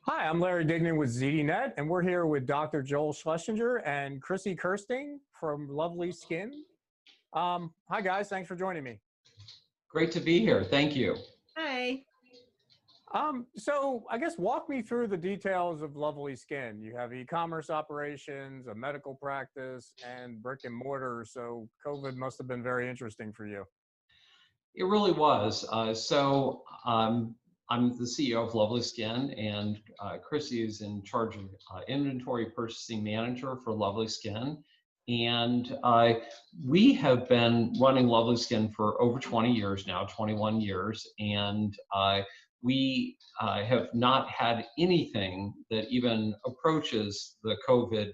Hi, I'm Larry Dignan with ZDNet, and we're here with Dr. Joel Schlessinger and Chrissy Kersting from LovelySkin. Hi, guys. Thanks for joining me. Great to be here. Thank you. Hi. So I guess walk me through the details of LovelySkin. You have e-commerce operations, a medical practice, and brick and mortar. So COVID must have been very interesting for you. It really was. I'm the CEO of LovelySkin, and Chrissy is in charge of inventory purchasing manager for LovelySkin. And we have been running LovelySkin for over 20 years now, 21 years, and we have not had anything that even approaches the COVID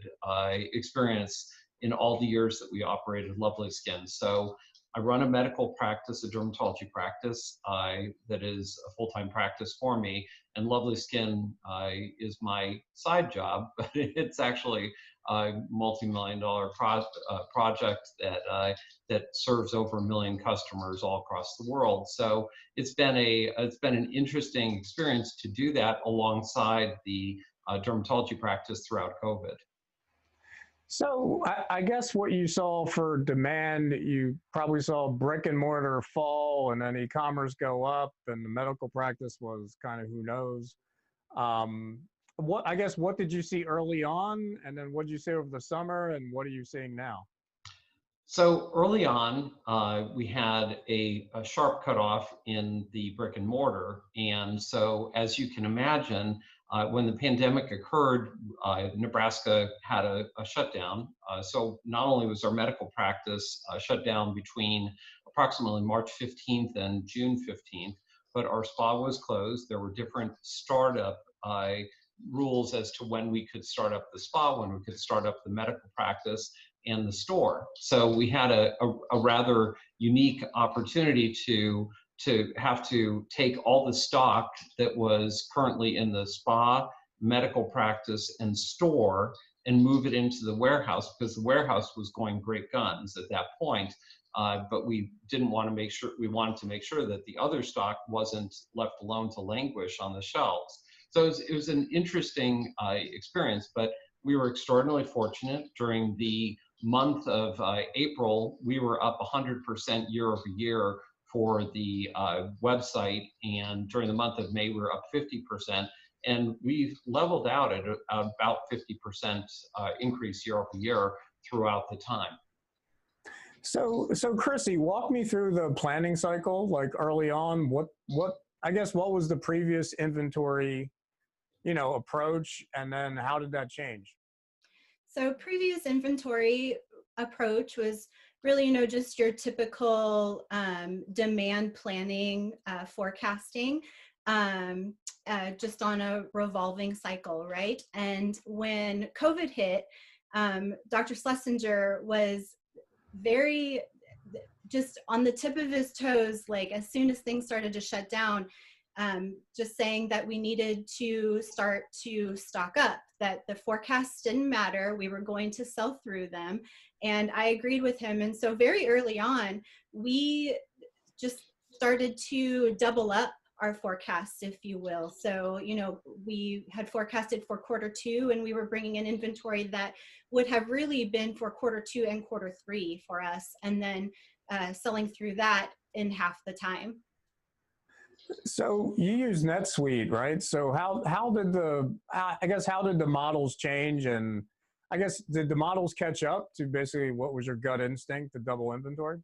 experience in all the years that we operated LovelySkin. So I run a medical practice, a dermatology practice that is a full-time practice for me, and LovelySkin is my side job, but it's actually a multi-million-dollar project that serves over 1 million customers all across the world. So it's been an interesting experience to do that alongside the dermatology practice throughout COVID. So I guess what you saw for demand, you probably saw brick and mortar fall and then e-commerce go up, and the medical practice was kind of who knows. What did you see early on, and then what did you see over the summer, and what are you seeing now? So early on, we had a sharp cutoff in the brick and mortar. And so as you can imagine, when the pandemic occurred, Nebraska had a shutdown. So not only was our medical practice shut down between approximately March 15th and June 15th, but our spa was closed. There were different startup rules as to when we could start up the spa, when we could start up the medical practice and the store. So we had a rather unique opportunity to have to take all the stock that was currently in the spa, medical practice, and store and move it into the warehouse, because the warehouse was going great guns at that point. But we wanted to make sure that the other stock wasn't left alone to languish on the shelves. So it was an interesting experience, but we were extraordinarily fortunate. During the month of April, we were up 100% year over year for the website, and during the month of May, we were up 50%, and we've leveled out at about 50% increase year over year throughout the time. So Chrissy, walk me through the planning cycle, like early on. What was the previous inventory, approach, and then how did that change? So previous inventory approach was really, just your typical demand planning, forecasting, just on a revolving cycle, right? And when COVID hit, Dr. Schlessinger was very just on the tip of his toes, like as soon as things started to shut down, just saying that we needed to start to stock up, that the forecasts didn't matter, we were going to sell through them. And I agreed with him. And so very early on, we just started to double up our forecasts, if you will. So, we had forecasted for Q2, and we were bringing in inventory that would have really been for Q2 and Q3 for us, and then selling through that in half the time. So you use NetSuite, right? So how did the models change, and I guess did the models catch up to basically what was your gut instinct to double inventory?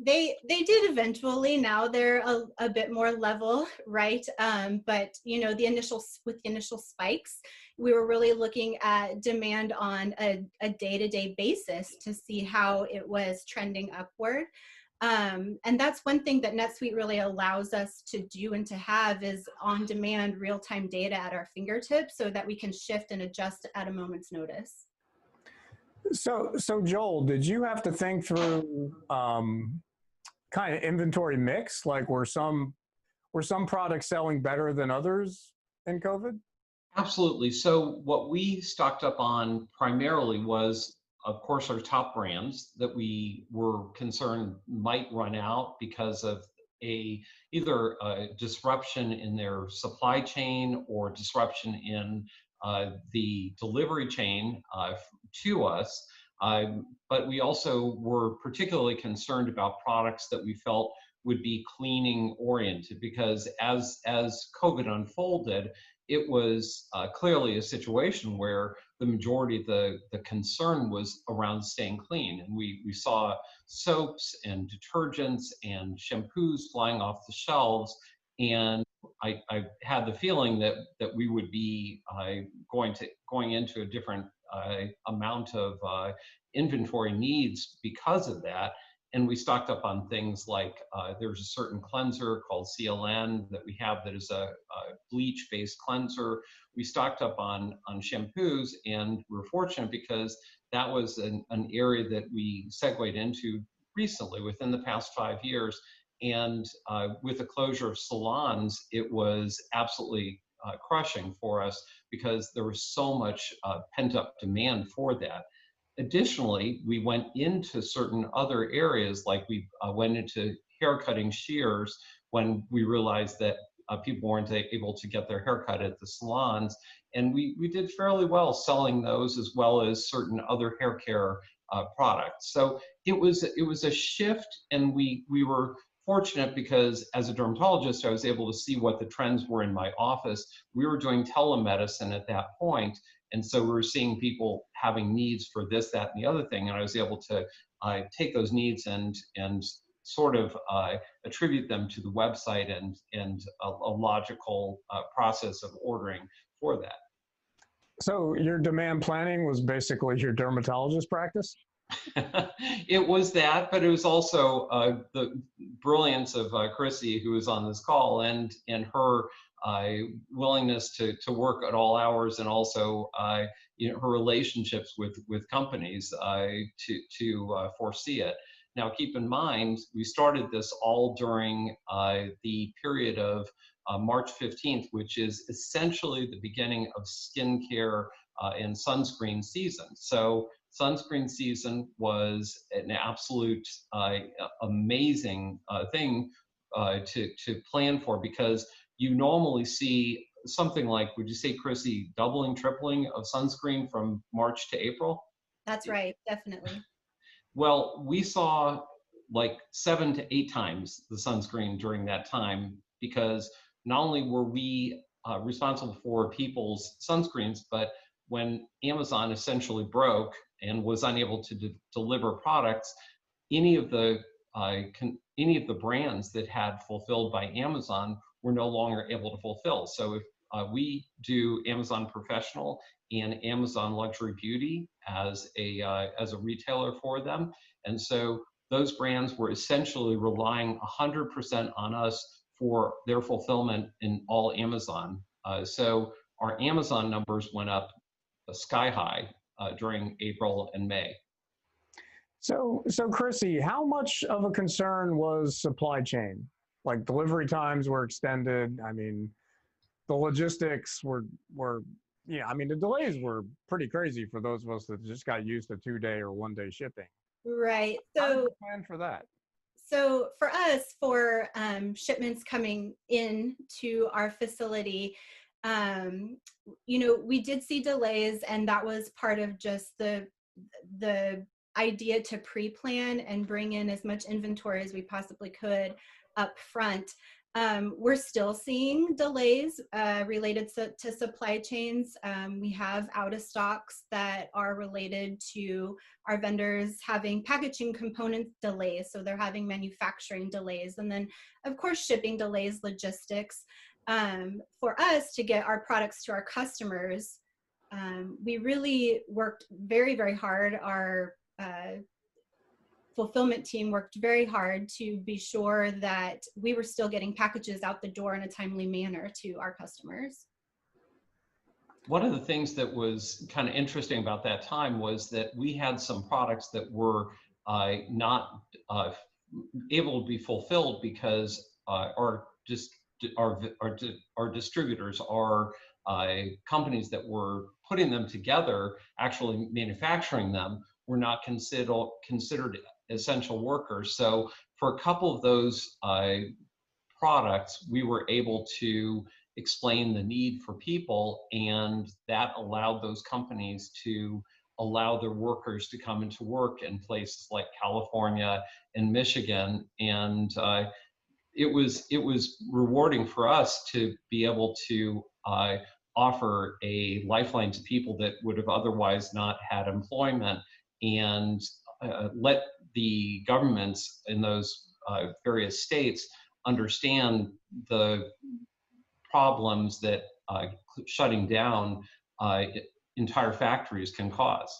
They did eventually. Now they're a bit more level, right? But the initial spikes, we were really looking at demand on a day-to-day basis to see how it was trending upward. And that's one thing that NetSuite really allows us to do and to have is on-demand real-time data at our fingertips so that we can shift and adjust at a moment's notice. So Joel, did you have to think through kind of inventory mix? Like were some products selling better than others in COVID? Absolutely. So what we stocked up on primarily was, of course, our top brands that we were concerned might run out because of either a disruption in their supply chain or disruption in the delivery chain to us. But we also were particularly concerned about products that we felt would be cleaning oriented, because as COVID unfolded, it was clearly a situation where the majority of the concern was around staying clean. And we saw soaps and detergents and shampoos flying off the shelves. And I had the feeling that we would be going into a different amount of inventory needs because of that. And we stocked up on things like there's a certain cleanser called CLN that we have that is a bleach-based cleanser. We stocked up on shampoos, and we're fortunate because that was an area that we segued into recently within the past 5 years. And with the closure of salons, it was absolutely crushing for us because there was so much pent-up demand for that. Additionally, we went into certain other areas, like we went into haircutting shears when we realized that people weren't able to get their haircut at the salons. And we did fairly well selling those, as well as certain other hair care products. So it was a shift, and we were fortunate because as a dermatologist, I was able to see what the trends were in my office. We were doing telemedicine at that point. And so we were seeing people having needs for this, that, and the other thing. And I was able to take those needs and sort of attribute them to the website and a logical process of ordering for that. So your demand planning was basically your dermatologist practice? It was that, but it was also the brilliance of Chrissy, who was on this call, and her willingness to work at all hours, and also her relationships with companies to foresee it. Now, keep in mind, we started this all during the period of March 15th, which is essentially the beginning of skincare and sunscreen season. So sunscreen season was an absolute amazing thing to plan for, because you normally see something like, would you say, Chrissy, doubling, tripling of sunscreen from March to April? That's right, definitely. Well, we saw like 7 to 8 times the sunscreen during that time, because not only were we responsible for people's sunscreens, but when Amazon essentially broke and was unable to deliver products, any of the brands that had fulfilled by Amazon were no longer able to fulfill. So if we do Amazon Professional and Amazon Luxury Beauty as a retailer for them, and so those brands were essentially relying 100% on us for their fulfillment in all Amazon. So our Amazon numbers went up sky high during April and May. So Chrissy, how much of a concern was supply chain? Like delivery times were extended. I mean, the logistics were I mean, the delays were pretty crazy for those of us that just got used to 2-day or 1-day shipping. Right. How did So you plan for that? So for us, for shipments coming in to our facility, we did see delays, and that was part of just the idea to pre-plan and bring in as much inventory as we possibly could up front. We're still seeing delays related to supply chains. We have out of stocks that are related to our vendors having packaging component delays. So they're having manufacturing delays. And then, of course, shipping delays, logistics. For us to get our products to our customers, we really worked very, very hard. Our fulfillment team worked very hard to be sure that we were still getting packages out the door in a timely manner to our customers. One of the things that was kind of interesting about that time was that we had some products that were not able to be fulfilled because our distributors, our companies that were putting them together, actually manufacturing them, were not considered essential workers. So for a couple of those products, we were able to explain the need for people, and that allowed those companies to allow their workers to come into work in places like California and Michigan. And it was rewarding for us to be able to offer a lifeline to people that would have otherwise not had employment, and let the governments in those various states understand the problems that shutting down entire factories can cause.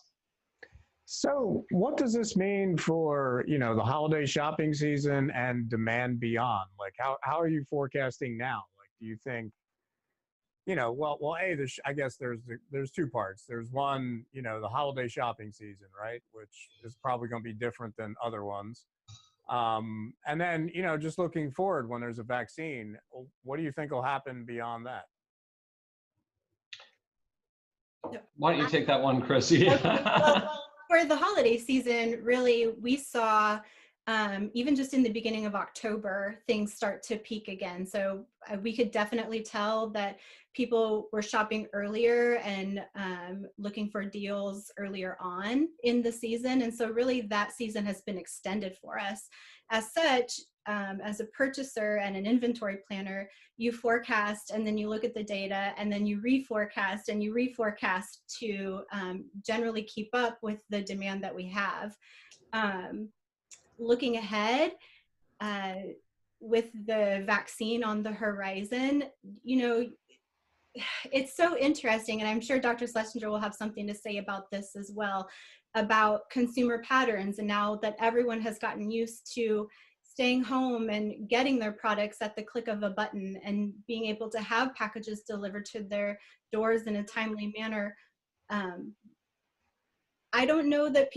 So what does this mean for, the holiday shopping season and demand beyond? Like, how are you forecasting now? Like, do you think, I guess there's two parts. There's one, the holiday shopping season, right? Which is probably going to be different than other ones. And then, just looking forward when there's a vaccine, what do you think will happen beyond that? Why don't you take that one, Chrissy? Okay. Well, for the holiday season, really, we saw even just in the beginning of October, things start to peak again. So we could definitely tell that people were shopping earlier and looking for deals earlier on in the season. And so really that season has been extended for us. As such, as a purchaser and an inventory planner, you forecast and then you look at the data and then you reforecast and you reforecast to generally keep up with the demand that we have. Looking ahead, with the vaccine on the horizon, it's so interesting, and I'm sure Dr. Schlessinger will have something to say about this as well, about consumer patterns. And now that everyone has gotten used to staying home and getting their products at the click of a button and being able to have packages delivered to their doors in a timely manner, I don't know that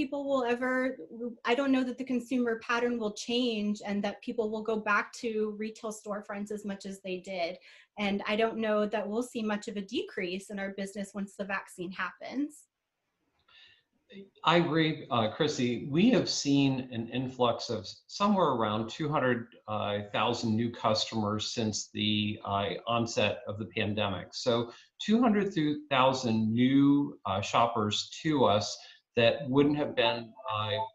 I don't know that the consumer pattern will change and that people will go back to retail storefronts as much as they did. And I don't know that we'll see much of a decrease in our business once the vaccine happens. I agree, Chrissy. We have seen an influx of somewhere around 200,000 new customers since the onset of the pandemic. So 200,000 new shoppers to us that wouldn't have been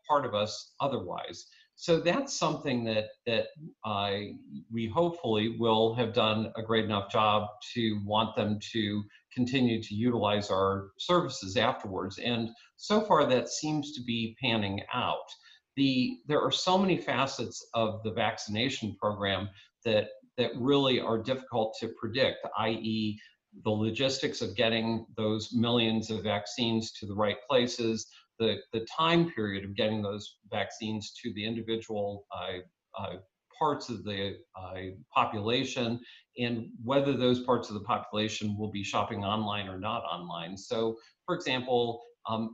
part of us otherwise. So that's something that we hopefully will have done a great enough job to want them to continue to utilize our services afterwards. And so far that seems to be panning out. There are so many facets of the vaccination program that really are difficult to predict, i.e. the logistics of getting those millions of vaccines to the right places, the time period of getting those vaccines to the individual parts of the population, and whether those parts of the population will be shopping online or not online. So, for example,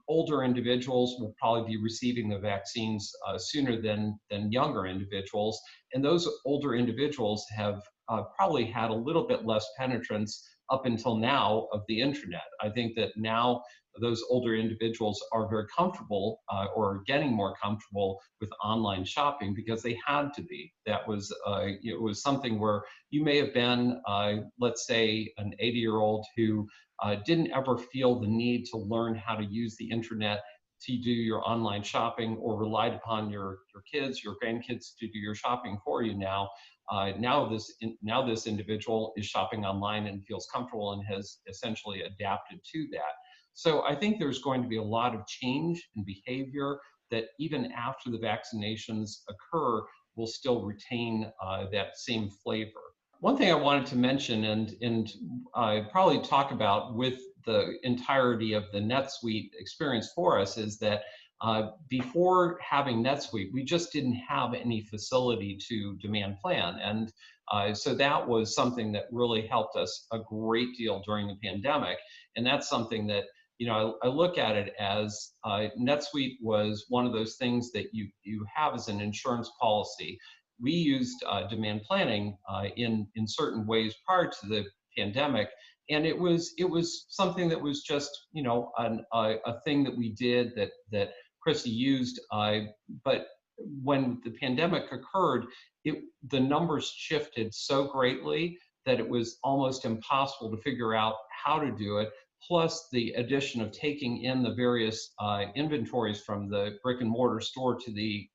older individuals will probably be receiving the vaccines sooner than younger individuals, and those older individuals have probably had a little bit less penetrance up until now of the internet. I think that now those older individuals are very comfortable or getting more comfortable with online shopping because they had to be. That was, it was something where you may have been, let's say, an 80-year-old who didn't ever feel the need to learn how to use the internet to do your online shopping, or relied upon your kids, your grandkids to do your shopping for you. Now this individual is shopping online and feels comfortable and has essentially adapted to that. So I think there's going to be a lot of change in behavior that even after the vaccinations occur will still retain that same flavor. One thing I wanted to mention and probably talk about with the entirety of the NetSuite experience for us is that before having NetSuite, we just didn't have any facility to demand plan. And so that was something that really helped us a great deal during the pandemic. And that's something that, I look at it as NetSuite was one of those things that you have as an insurance policy. We used demand planning in certain ways prior to the pandemic, and it was something that was just a thing that we did that Chrissy used, but when the pandemic occurred, the numbers shifted so greatly that it was almost impossible to figure out how to do it. Plus the addition of taking in the various inventories from the brick and mortar store to the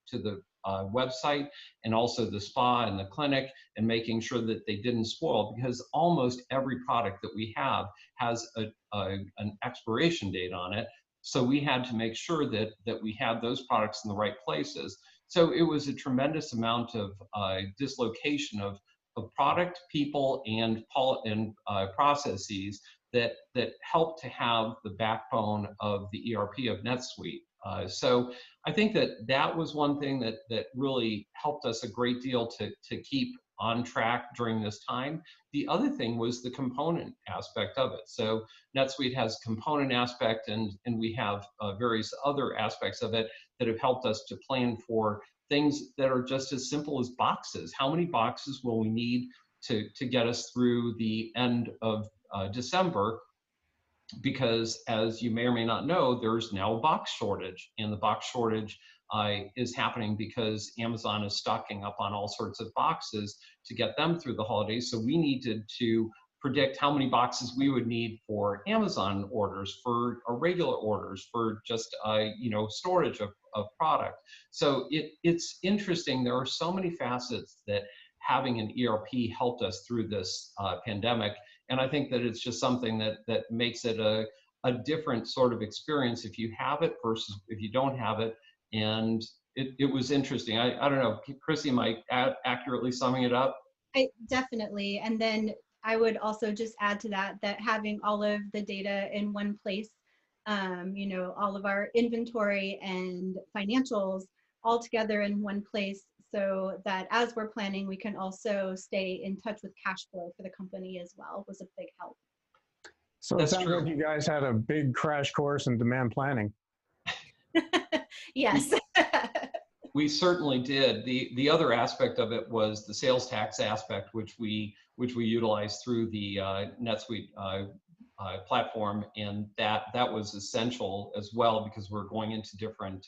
website, and also the spa and the clinic, and making sure that they didn't spoil, because almost every product that we have has an expiration date on it. So we had to make sure that we had those products in the right places. So it was a tremendous amount of dislocation of product, people, and processes that helped to have the backbone of the ERP of NetSuite. So I think that was one thing that really helped us a great deal to keep on track during this time. The other thing was the component aspect of it. So NetSuite has component aspect, and we have various other aspects of it that have helped us to plan for things that are just as simple as boxes. How many boxes will we need to get us through the end of December? Because as you may or may not know, there's now a box shortage, and the box shortage is happening because Amazon is stocking up on all sorts of boxes to get them through the holidays. So we needed to predict how many boxes we would need for Amazon orders, for regular orders, for just storage of product. So it's interesting. There are so many facets that having an ERP helped us through this pandemic. And I think that it's just something that makes it a different sort of experience if you have it versus if you don't have it. And it was interesting. I don't know, Chrissy, am I accurately summing it up? Definitely. And then I would also just add to that having all of the data in one place, all of our inventory and financials all together in one place, so that as we're planning, we can also stay in touch with cash flow for the company as well, was a big help. So it sounds like you guys had a big crash course in demand planning. Yes. We certainly did. The other aspect of it was the sales tax aspect, which we utilized through the NetSuite platform, and that was essential as well, because we're going into different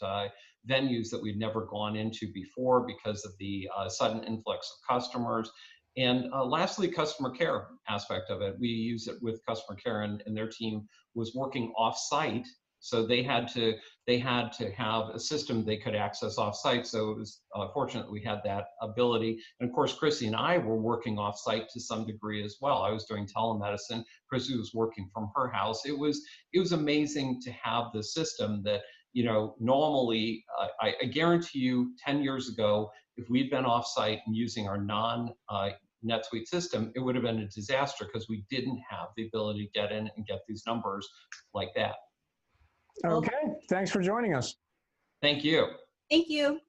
venues that we'd never gone into before because of the sudden influx of customers. And lastly, customer care aspect of it. We use it with customer care, and their team was working off-site. So they had to have a system they could access off-site. So it was fortunate we had that ability. And of course, Chrissy and I were working off-site to some degree as well. I was doing telemedicine. Chrissy was working from her house. It was amazing to have the system that, normally, I guarantee you 10 years ago, if we'd been off-site and using our NetSuite system, it would have been a disaster, because we didn't have the ability to get in and get these numbers like that. Okay, thanks for joining us. Thank you. Thank you.